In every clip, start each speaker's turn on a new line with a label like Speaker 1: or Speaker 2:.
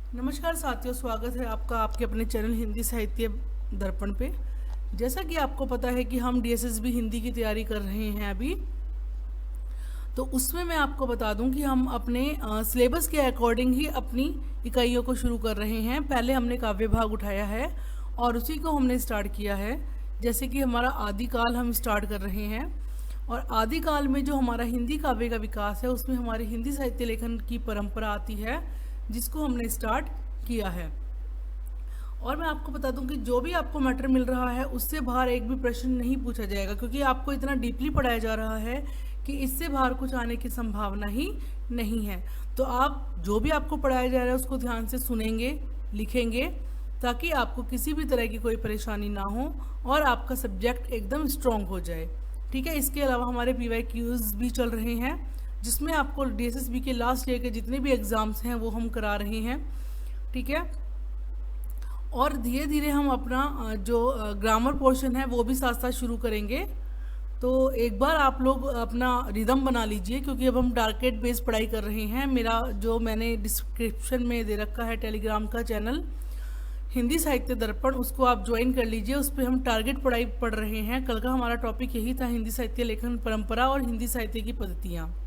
Speaker 1: नमस्कार साथियों, स्वागत है आपका आपके अपने चैनल हिंदी साहित्य दर्पण पे। जैसा कि आपको पता है कि हम डीएसएसबी हिंदी की तैयारी कर रहे हैं अभी, तो उसमें मैं आपको बता दूं कि हम अपने सिलेबस के अकॉर्डिंग ही अपनी इकाइयों को शुरू कर रहे हैं। पहले हमने काव्य भाग उठाया है और उसी को हमने स्टार्ट किया है। जैसे कि हमारा आदिकाल हम स्टार्ट कर रहे हैं, और आदिकाल में जो हमारा हिंदी काव्य का विकास है उसमें हमारी हिंदी साहित्य लेखन की परंपरा आती है, जिसको हमने स्टार्ट किया है। और मैं आपको बता दूं कि जो भी आपको मैटर मिल रहा है उससे बाहर एक भी प्रश्न नहीं पूछा जाएगा, क्योंकि आपको इतना डीपली पढ़ाया जा रहा है कि इससे बाहर कुछ आने की संभावना ही नहीं है। तो आप जो भी आपको पढ़ाया जा रहा है उसको ध्यान से सुनेंगे, लिखेंगे, ताकि आपको किसी भी तरह की कोई परेशानी ना हो और आपका सब्जेक्ट एकदम स्ट्रॉन्ग हो जाए। ठीक है। इसके अलावा हमारे PYQs भी चल रहे हैं, जिसमें आपको DSSB के लास्ट ईयर के जितने भी एग्ज़ाम्स हैं वो हम करा रहे हैं। ठीक है। और धीरे धीरे हम अपना जो ग्रामर पोर्शन है वो भी साथ साथ शुरू करेंगे। तो एक बार आप लोग अपना रिदम बना लीजिए, क्योंकि अब हम टारगेट बेस्ड पढ़ाई कर रहे हैं। मेरा जो मैंने डिस्क्रिप्शन में दे रखा है टेलीग्राम का चैनल हिंदी साहित्य दर्पण, उसको आप ज्वाइन कर लीजिए। उस पर हम टारगेट पढ़ाई पढ़ रहे हैं। कल का हमारा टॉपिक यही था, हिंदी साहित्य लेखन परंपरा और हिंदी साहित्य की पद्धतियाँ।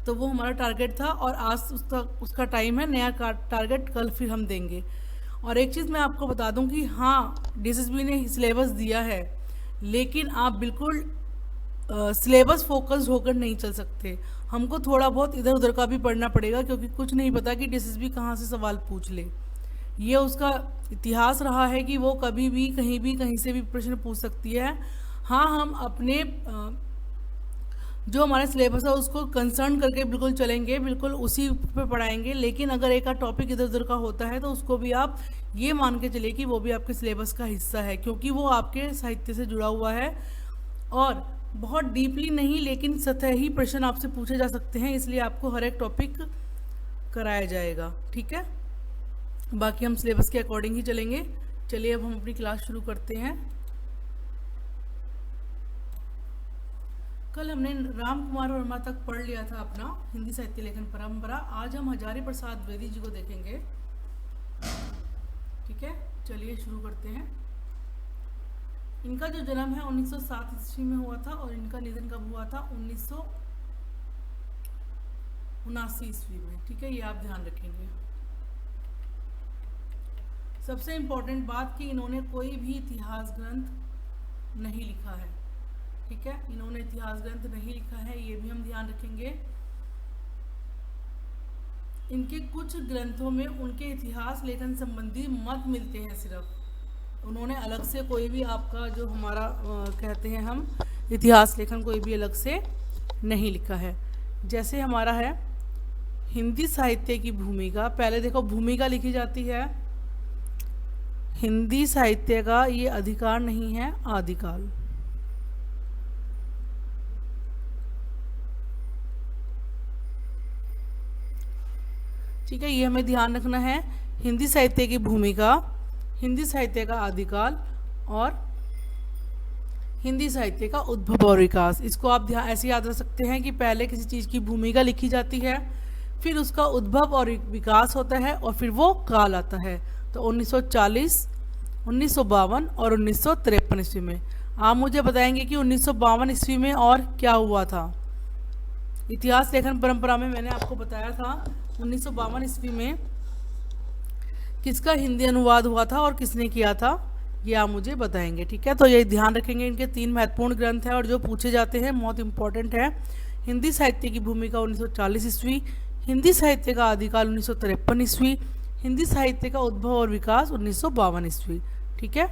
Speaker 1: तो वो हमारा टारगेट था और आज उसका टाइम है। नया टारगेट कल फिर हम देंगे। और एक चीज़ मैं आपको बता दूं कि हाँ, DSSB ने सिलेबस दिया है, लेकिन आप बिल्कुल सिलेबस फोकस्ड होकर नहीं चल सकते। हमको थोड़ा बहुत इधर उधर का भी पढ़ना पड़ेगा, क्योंकि कुछ नहीं पता कि DSSB कहाँ से सवाल पूछ ले। ये उसका इतिहास रहा है कि वो कभी भी कहीं से भी प्रश्न पूछ सकती है। हाँ, हम अपने जो हमारा सिलेबस है उसको कंसर्न करके बिल्कुल चलेंगे, बिल्कुल उसी पे पढ़ाएंगे। लेकिन अगर एक आध टॉपिक इधर उधर का होता है तो उसको भी आप ये मान के चलिए कि वो भी आपके सिलेबस का हिस्सा है, क्योंकि वो आपके साहित्य से जुड़ा हुआ है। और बहुत डीपली नहीं, लेकिन सतही प्रश्न आपसे पूछे जा सकते हैं, इसलिए आपको हर एक टॉपिक कराया जाएगा। ठीक है। बाकी हम सिलेबस के अकॉर्डिंग ही चलेंगे। चलिए अब हम अपनी क्लास शुरू करते हैं। कल हमने राम कुमार वर्मा तक पढ़ लिया था अपना हिंदी साहित्य लेखन परंपरा। आज हम हजारी प्रसाद द्विवेदी जी को देखेंगे। ठीक है, चलिए शुरू करते हैं। इनका जो जन्म है 1907 ईस्वी में हुआ था और इनका निधन कब हुआ था? 1979 ईस्वी में। ठीक है, ये आप ध्यान रखेंगे। सबसे इम्पोर्टेंट बात कि इन्होंने कोई भी इतिहास ग्रंथ नहीं लिखा है। ठीक है, इन्होंने इतिहास ग्रंथ नहीं लिखा है, ये भी हम ध्यान रखेंगे। इनके कुछ ग्रंथों में उनके इतिहास लेखन संबंधी मत मिलते हैं सिर्फ। उन्होंने अलग से कोई भी आपका जो हमारा कहते हैं हम इतिहास लेखन, कोई भी अलग से नहीं लिखा है। जैसे हमारा है हिंदी साहित्य की भूमिका। पहले देखो, भूमिका लिखी जाती है। हिंदी साहित्य का ये अधिकार नहीं है, आदिकाल। ठीक है, ये हमें ध्यान रखना है। हिंदी साहित्य की भूमिका, हिंदी साहित्य का आदिकाल और हिंदी साहित्य का उद्भव और विकास। इसको आप ऐसे याद रख सकते हैं कि पहले किसी चीज़ की भूमिका लिखी जाती है, फिर उसका उद्भव और विकास होता है, और फिर वो काल आता है। तो 1940, 1952 और 1953 ईस्वी में। आप मुझे बताएंगे कि 1952 ईस्वी में और क्या हुआ था। इतिहास लेखन परंपरा में मैंने आपको बताया था 1952 ईस्वी में किसका हिंदी अनुवाद हुआ था और किसने किया था, ये आप मुझे बताएंगे। ठीक है, तो ये ध्यान रखेंगे। इनके 3 महत्वपूर्ण ग्रंथ हैं और जो पूछे जाते हैं बहुत इंपॉर्टेंट है। हिंदी साहित्य की भूमिका 1940 ईस्वी, हिंदी साहित्य का आदिकाल 1953 ईस्वी, हिंदी साहित्य का उद्भव और विकास 1952 ईस्वी। ठीक है।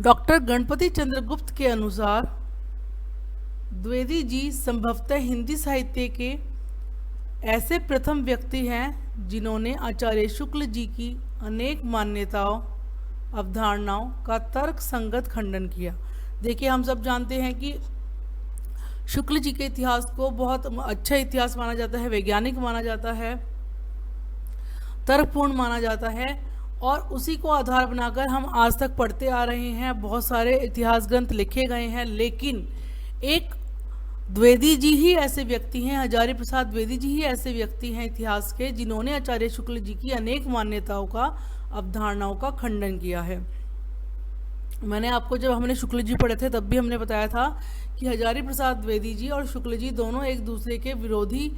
Speaker 1: डॉक्टर गणपति चंद्र गुप्त के अनुसार द्विवेदी जी संभवतः हिंदी साहित्य के ऐसे प्रथम व्यक्ति हैं जिन्होंने आचार्य शुक्ल जी की अनेक मान्यताओं, अवधारणाओं का तर्क संगत खंडन किया। देखिए, हम सब जानते हैं कि शुक्ल जी के इतिहास को बहुत अच्छा इतिहास माना जाता है, वैज्ञानिक माना जाता है, तर्कपूर्ण माना जाता है, और उसी को आधार बनाकर हम आज तक पढ़ते आ रहे हैं। बहुत सारे इतिहास ग्रंथ लिखे गए हैं, लेकिन एक द्विवेदी जी ही ऐसे व्यक्ति हैं, हजारी प्रसाद द्विवेदी जी ही ऐसे व्यक्ति हैं इतिहास के जिन्होंने आचार्य शुक्ल जी की अनेक मान्यताओं का, अवधारणाओं का खंडन किया है। मैंने आपको, जब हमने शुक्ल जी पढ़े थे तब भी हमने बताया था कि हजारी प्रसाद द्विवेदी जी और शुक्ल जी दोनों एक दूसरे के विरोधी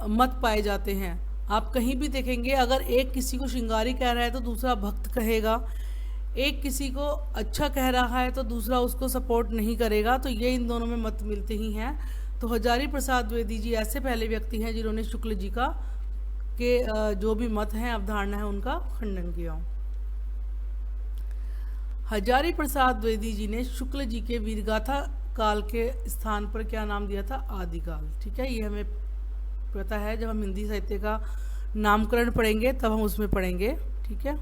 Speaker 1: मत पाए जाते हैं। आप कहीं भी देखेंगे, अगर एक किसी को श्रृंगारी कह रहा है तो दूसरा भक्त कहेगा, एक किसी को अच्छा कह रहा है तो दूसरा उसको सपोर्ट नहीं करेगा, तो ये इन दोनों में मत मिलते ही हैं। तो हजारी प्रसाद द्विवेदी जी ऐसे पहले व्यक्ति हैं जिन्होंने शुक्ल जी का के जो भी मत हैं, अवधारणा है, उनका खंडन किया। हजारी प्रसाद द्विवेदी जी ने शुक्ल जी के वीरगाथा काल के स्थान पर क्या नाम दिया था? आदिकाल। ठीक है, ये हमें पता है, जब हम हिंदी साहित्य का नामकरण पढ़ेंगे तब हम उसमें पढ़ेंगे। ठीक है,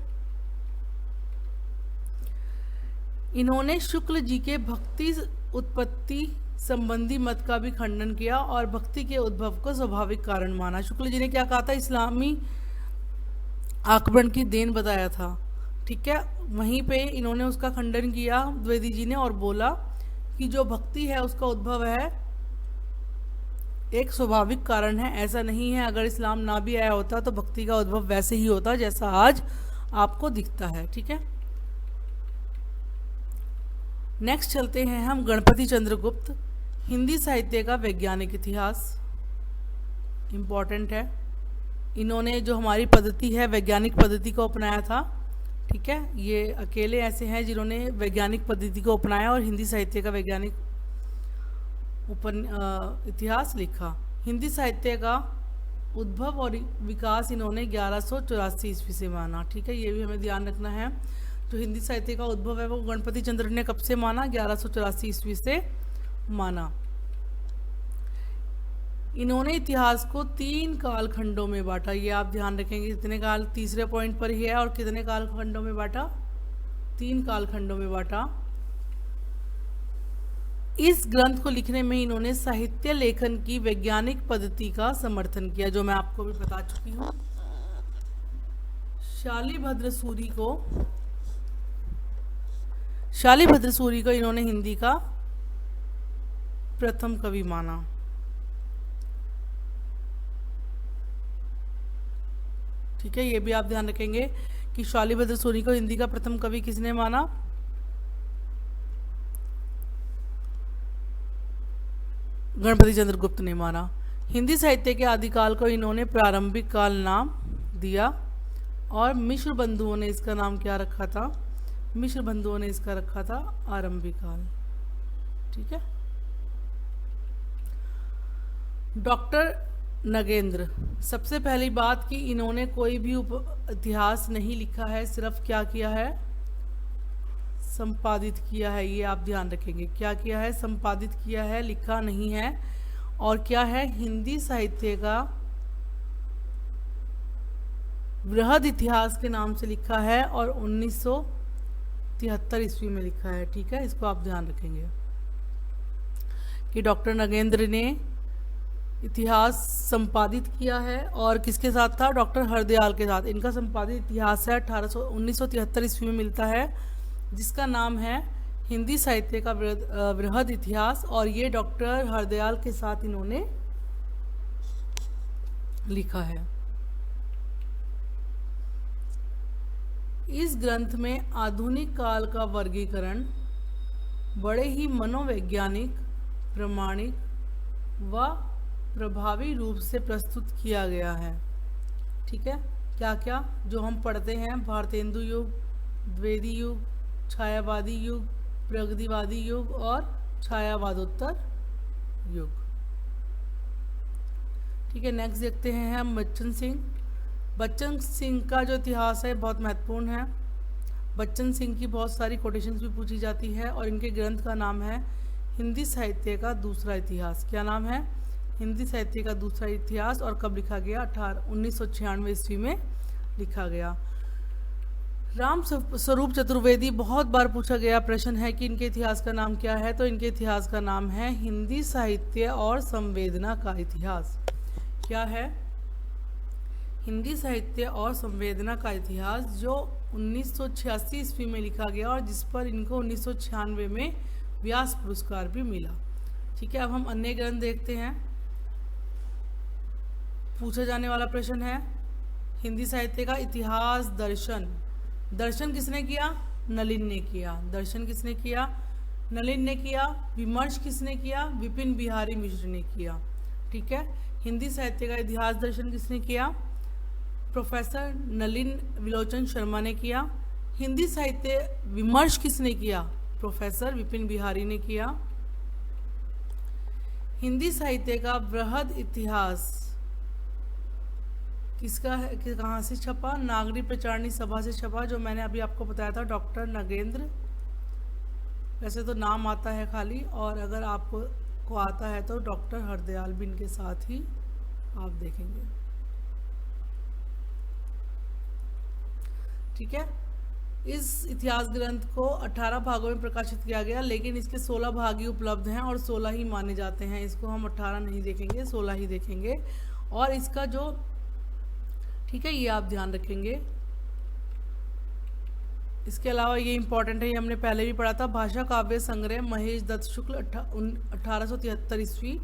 Speaker 1: इन्होंने शुक्ल जी के भक्ति उत्पत्ति संबंधी मत का भी खंडन किया और भक्ति के उद्भव को स्वाभाविक कारण माना। शुक्ल जी ने क्या कहा था? इस्लामी आक्रमण की देन बताया था। ठीक है, वहीं पे इन्होंने उसका खंडन किया द्विवेदी जी ने और बोला कि जो भक्ति है उसका उद्भव है, एक स्वाभाविक कारण है, ऐसा नहीं है अगर इस्लाम ना भी आया होता तो भक्ति का उद्भव वैसे ही होता जैसा आज आपको दिखता है। ठीक है, नेक्स्ट चलते हैं हम गणपति चंद्रगुप्त, हिंदी साहित्य का वैज्ञानिक इतिहास। इम्पॉर्टेंट है, इन्होंने जो हमारी पद्धति है वैज्ञानिक पद्धति को अपनाया था। ठीक है, ये अकेले ऐसे हैं जिन्होंने वैज्ञानिक पद्धति को अपनाया और हिंदी साहित्य का वैज्ञानिक इतिहास लिखा। हिंदी साहित्य का उद्भव और विकास इन्होंने 1184 ईस्वी से माना। ठीक है, ये भी हमें ध्यान रखना है। जो हिंदी साहित्य का उद्भव है वो गणपति चंद्र ने कब से माना? 1184 ईस्वी से माना। इन्होंने इतिहास को 3 कालखंडों में बांटा। ये आप ध्यान रखेंगे, कितने काल, तीसरे पॉइंट पर ही है, और कितने कालखंडों में बांटा? 3 कालखंडों में बांटा। इस ग्रंथ को लिखने में इन्होंने साहित्य लेखन की वैज्ञानिक पद्धति का समर्थन किया, जो मैं आपको भी बता चुकी हूँ। शालिभद्र सूरी को इन्होंने हिंदी का प्रथम कवि माना। ठीक है, ये भी आप ध्यान रखेंगे कि शालिभद्र सूरी को हिंदी का प्रथम कवि किसने माना? गणपति चंद्रगुप्त ने माना। हिंदी साहित्य के आदिकाल को इन्होंने प्रारंभिक काल नाम दिया और मिश्र बंधुओं ने इसका नाम क्या रखा था? मिश्र बंधुओं ने इसका रखा था आरंभिक काल। ठीक है, डॉक्टर नगेंद्र, सबसे पहली बात कि इन्होंने कोई भी इतिहास नहीं लिखा है, सिर्फ क्या किया है? संपादित किया है। ये आप ध्यान रखेंगे, क्या किया है? संपादित किया है, लिखा नहीं है। और क्या है? हिंदी साहित्य का बृहद इतिहास के नाम से लिखा है और 1973 ईस्वी में लिखा है। ठीक है, इसको आप ध्यान रखेंगे कि डॉक्टर नगेंद्र ने इतिहास संपादित किया है और किसके साथ था? डॉक्टर हरदयाल के साथ। इनका संपादित इतिहास है 1973 ईस्वी में मिलता है, जिसका नाम है हिंदी साहित्य का बृहद इतिहास, और ये डॉक्टर हरदयाल के साथ इन्होंने लिखा है। इस ग्रंथ में आधुनिक काल का वर्गीकरण बड़े ही मनोवैज्ञानिक, प्रामाणिक व प्रभावी रूप से प्रस्तुत किया गया है। ठीक है, क्या क्या जो हम पढ़ते हैं? भारतेंदु युग, द्विवेदी युग, छायावादी युग, प्रगतिवादी युग और छायावादोत्तर युग। ठीक है, नेक्स्ट देखते हैं हम बच्चन सिंह। बच्चन सिंह का जो इतिहास है बहुत महत्वपूर्ण है। बच्चन सिंह की बहुत सारी कोटेशंस भी पूछी जाती है और इनके ग्रंथ का नाम है हिंदी साहित्य का दूसरा इतिहास। क्या नाम है? हिंदी साहित्य का दूसरा इतिहास। और कब लिखा गया? 1996 ईस्वी में लिखा गया। राम स्वरूप चतुर्वेदी, बहुत बार पूछा गया प्रश्न है कि इनके इतिहास का नाम क्या है, तो इनके इतिहास का नाम है हिंदी साहित्य और संवेदना का इतिहास। क्या है? हिंदी साहित्य और संवेदना का इतिहास, जो 1986 ईस्वी में लिखा गया और जिस पर इनको 1996 में व्यास पुरस्कार भी मिला। ठीक है, अब हम अन्य ग्रंथ देखते हैं। पूछा जाने वाला प्रश्न है हिंदी साहित्य का इतिहास दर्शन। दर्शन किसने किया? नलिन ने किया। दर्शन किसने किया? नलिन ने किया। विमर्श किसने किया? विपिन बिहारी मिश्र ने किया। ठीक है, हिंदी साहित्य का इतिहास दर्शन किसने किया? प्रोफेसर नलिन विलोचन शर्मा ने किया। हिंदी साहित्य विमर्श किसने किया? प्रोफेसर विपिन बिहारी ने किया। हिंदी साहित्य का बृहद इतिहास किसका है, कहाँ से छपा? नागरिक प्रचारणी सभा से छपा, जो मैंने अभी आपको बताया था, डॉक्टर नगेंद्र। वैसे तो नाम आता है खाली, और अगर आपको आता है तो डॉक्टर हरदयाल भी इनके साथ ही आप देखेंगे। ठीक है, इस इतिहास ग्रंथ को 18 भागों में प्रकाशित किया गया, लेकिन इसके 16 भाग ही उपलब्ध हैं और 16 ही माने जाते हैं। इसको हम 18 नहीं देखेंगे, 16 ही देखेंगे। और इसका जो, ठीक है, ये आप ध्यान रखेंगे। इसके अलावा ये इंपॉर्टेंट है, ये हमने पहले भी पढ़ा था। भाषा काव्य संग्रह महेश दत्त शुक्ल 1873 ईस्वी।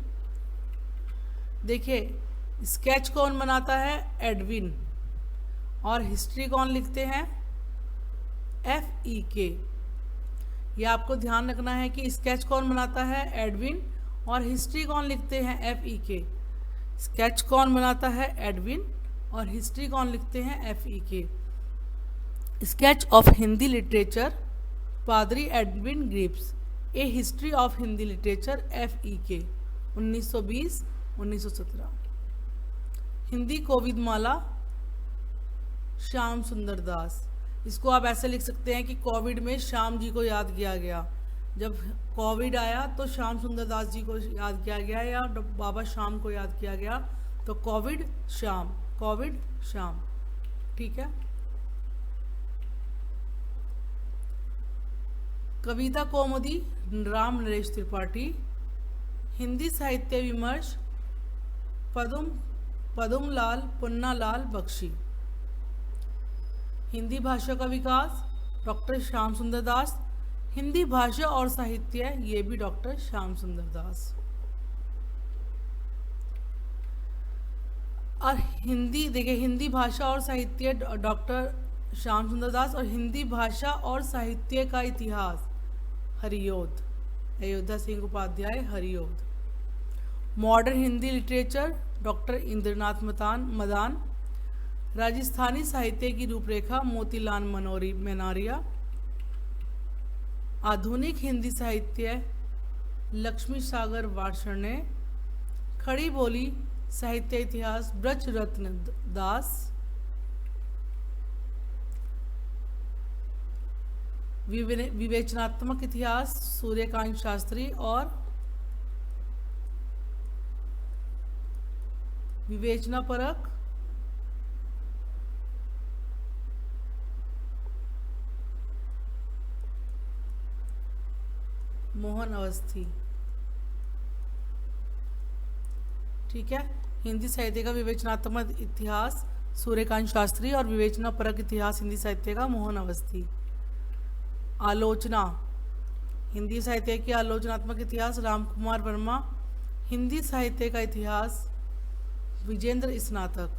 Speaker 1: देखिए, स्केच कौन बनाता है? एडविन। और हिस्ट्री कौन लिखते हैं? FEK। ये आपको ध्यान रखना है कि स्केच कौन बनाता है? एडविन। और हिस्ट्री कौन लिखते हैं? FEK। स्केच कौन बनाता है? एडविन। और हिस्ट्री कौन लिखते हैं? FEK। Sketch of Hindi literature पादरी Edwin Greaves. A history of Hindi literature FEK 1920-1917। Hindi Kovidmala Shyam Sundar Das. इसको आप ऐसे लिख सकते हैं कि कोविड में श्याम जी को याद किया गया। जब कोविड आया तो श्याम सुंदर दास जी को याद किया गया, या बाबा श्याम को याद किया गया, तो कोविड श्याम, कोविड श्याम। ठीक है, कविता कौमुदी राम नरेश त्रिपाठी। हिंदी साहित्य विमर्श पदुमलाल पुन्नालाल बख्शी। हिंदी भाषा का विकास डॉक्टर श्याम सुंदर दास। हिंदी भाषा और साहित्य, ये भी डॉक्टर श्याम सुंदर दास। और हिंदी, देखिए, हिंदी भाषा और साहित्य डॉक्टर श्याम सुंदर दास। और हिंदी भाषा और साहित्य का इतिहास Hariaudh, Ayodhya Singh Upadhyay, Hariaudh. Modern Hindi literature doctor Indranath Madan. Rajasthani साहित्य की रूपरेखा मोतीलाल मनारिया। आधुनिक हिंदी साहित्य लक्ष्मी सागर वार्ष्णेय। खड़ी बोली साहित्य इतिहास ब्रज रत्न दास। विवेचनात्मक इतिहास सूर्यकांत शास्त्री। और विवेचनापरक मोहन अवस्थी। ठीक है, हिंदी साहित्य का विवेचनात्मक इतिहास सूर्यकांत शास्त्री और विवेचनापरक इतिहास हिंदी साहित्य का मोहन अवस्थी। आलोचना, हिंदी साहित्य की आलोचनात्मक इतिहास रामकुमार वर्मा। हिंदी साहित्य का इतिहास विजेंद्र स्नातक।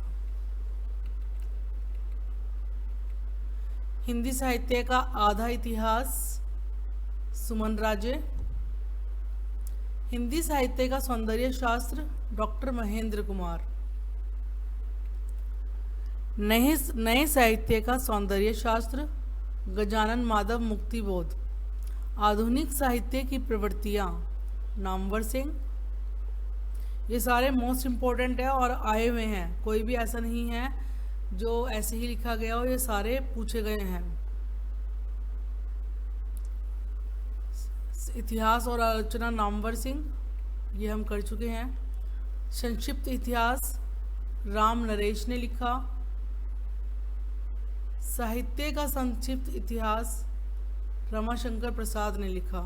Speaker 1: हिंदी साहित्य का आधा इतिहास सुमन राजे। हिंदी साहित्य का सौंदर्य शास्त्र डॉक्टर महेंद्र कुमार। नए साहित्य का सौंदर्य शास्त्र गजानन माधव मुक्तिबोध। आधुनिक साहित्य की प्रवृत्तियां नामवर सिंह। ये सारे मोस्ट इम्पोर्टेंट है और आए हुए हैं, कोई भी ऐसा नहीं है जो ऐसे ही लिखा गया हो, ये सारे पूछे गए हैं। इतिहास और आलोचना नामवर सिंह, ये हम कर चुके हैं। संक्षिप्त इतिहास राम नरेश ने लिखा। साहित्य का संक्षिप्त इतिहास रमाशंकर प्रसाद ने लिखा।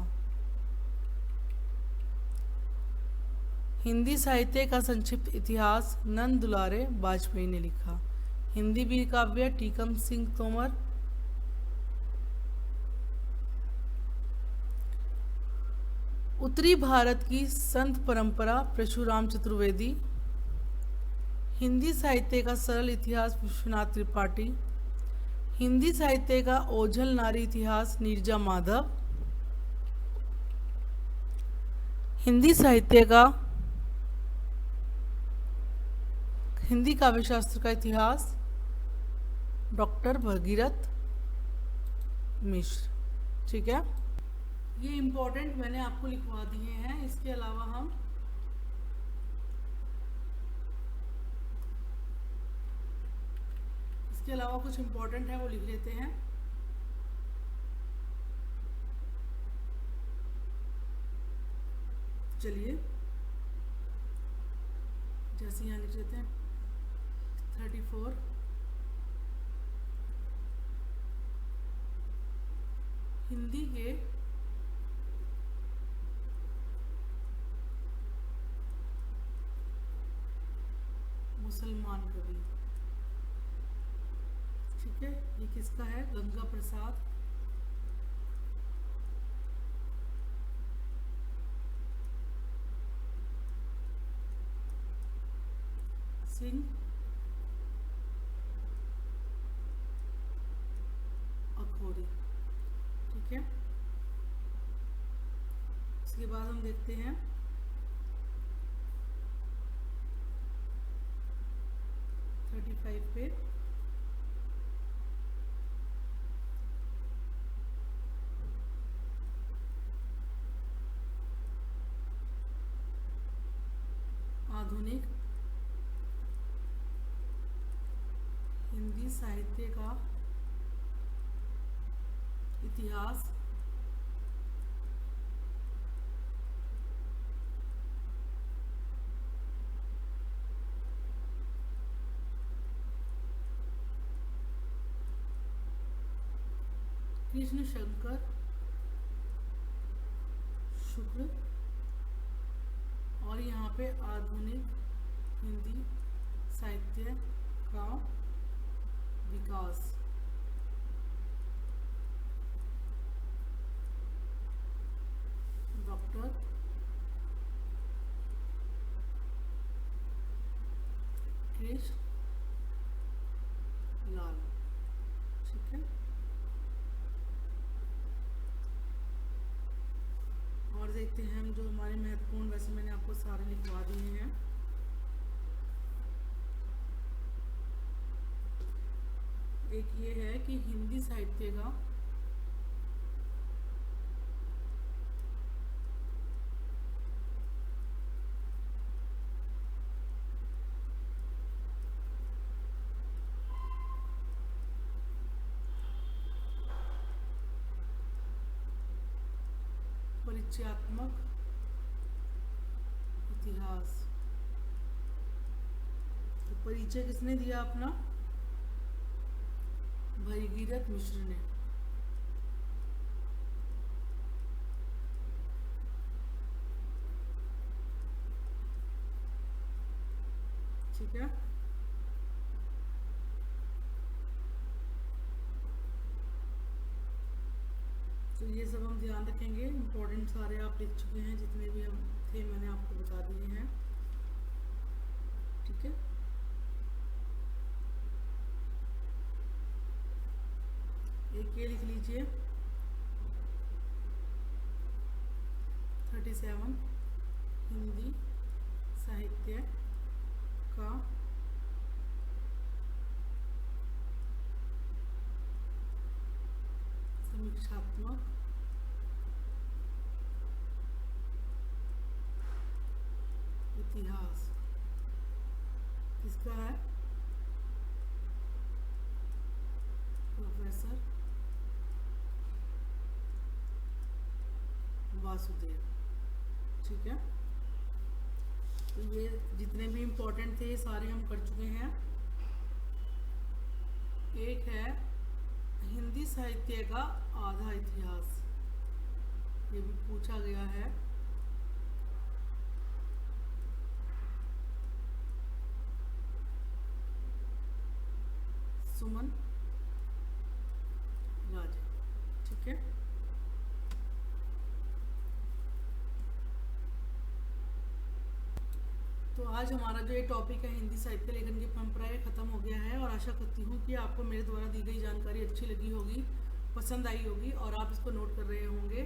Speaker 1: हिंदी साहित्य का संक्षिप्त इतिहास नंद दुलारे वाजपेयी ने लिखा। हिंदी वीर काव्य टीकम सिंह तोमर। उत्तरी भारत की संत परंपरा परशुराम चतुर्वेदी। हिंदी साहित्य का सरल इतिहास विश्वनाथ त्रिपाठी। हिंदी साहित्य का ओझल नारी इतिहास नीरजा माधव। हिंदी साहित्य का हिंदी काव्यशास्त्र का इतिहास डॉक्टर भगीरथ मिश्र। ठीक है, ये इम्पोर्टेंट मैंने आपको लिखवा दिए हैं। इसके अलावा हम कुछ इम्पोर्टेंट है वो लिख लेते हैं। चलिए, जैसे यहाँ लिख लेते हैं 34 हिंदी के मुसलमान कवि। ठीक है, ये किसका है? गंगा प्रसाद सिंह अखौरी। ठीक है, इसके बाद हम देखते हैं 35 पे आधुनिक हिंदी साहित्य का इतिहास कृष्ण शंकर शुक्ल। और यहाँ पे आधुनिक हिंदी साहित्य का विकास डॉक्टर कृष्ण लाल। ठीक है, और देखते हैं हम जो हमारे महत्वपूर्ण, वैसे मैंने आपको सारे लिखवा दिए हैं। एक ये है कि हिंदी साहित्य का परिचयात्मक इतिहास। तो परिचय किसने दिया अपना? भगीरथ मिश्र ने। ठीक है, तो ये सब हम ध्यान रखेंगे। इम्पोर्टेंट सारे आप लिख चुके हैं, जितने भी हम थे मैंने आपको बता दिए हैं। ठीक है, एक ये लिख लीजिए 37 हिंदी साहित्य का समीक्षात्मक इतिहास किसका है? प्रोफेसर वासुदेव। ठीक है, तो ये जितने भी इम्पोर्टेंट थे ये सारे हम कर चुके हैं। एक है हिंदी साहित्य का आधा इतिहास, ये भी पूछा गया है। सुमन राजे। ठीक है, आज हमारा जो ये टॉपिक है हिंदी साहित्य लेखन की परंपरा ये ख़त्म हो गया है और आशा करती हूँ कि आपको मेरे द्वारा दी गई जानकारी अच्छी लगी होगी, पसंद आई होगी और आप इसको नोट कर रहे होंगे।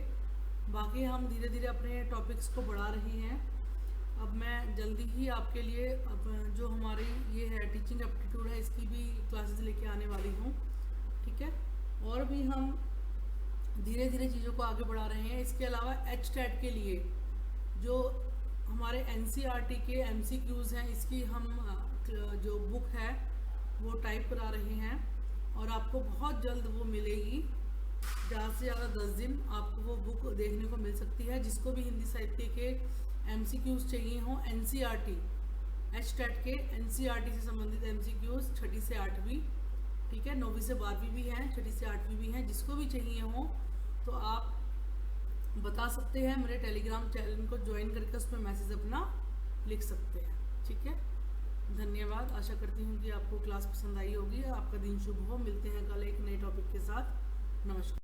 Speaker 1: बाकी हम धीरे धीरे अपने टॉपिक्स को बढ़ा रहे हैं। अब मैं जल्दी ही आपके लिए अब जो हमारी ये है टीचिंग एप्टीट्यूड है इसकी भी क्लासेस लेके आने वाली हूँ, ठीक है। और भी हम धीरे धीरे चीज़ों को आगे बढ़ा रहे हैं। इसके अलावा HTET के लिए जो हमारे NCERT के MCQs हैं इसकी हम जो बुक है वो टाइप करा रहे हैं और आपको बहुत जल्द वो मिलेगी। ज़्यादा से ज़्यादा 10 दिन आपको वो बुक देखने को मिल सकती है। जिसको भी हिंदी साहित्य के MCQs चाहिए हों, NCERT HTET के NCERT से संबंधित MCQs 6ठी से 8वीं, ठीक है, 9वीं से 12वीं भी हैं, 6ठी से 8वीं भी हैं। जिसको भी चाहिए हो तो आप बता सकते हैं, मेरे टेलीग्राम चैनल को ज्वाइन करके उसमें मैसेज अपना लिख सकते हैं, ठीक है। धन्यवाद। आशा करती हूँ कि आपको क्लास पसंद आई होगी। आपका दिन शुभ हो। मिलते हैं कल एक नए टॉपिक के साथ। नमस्कार।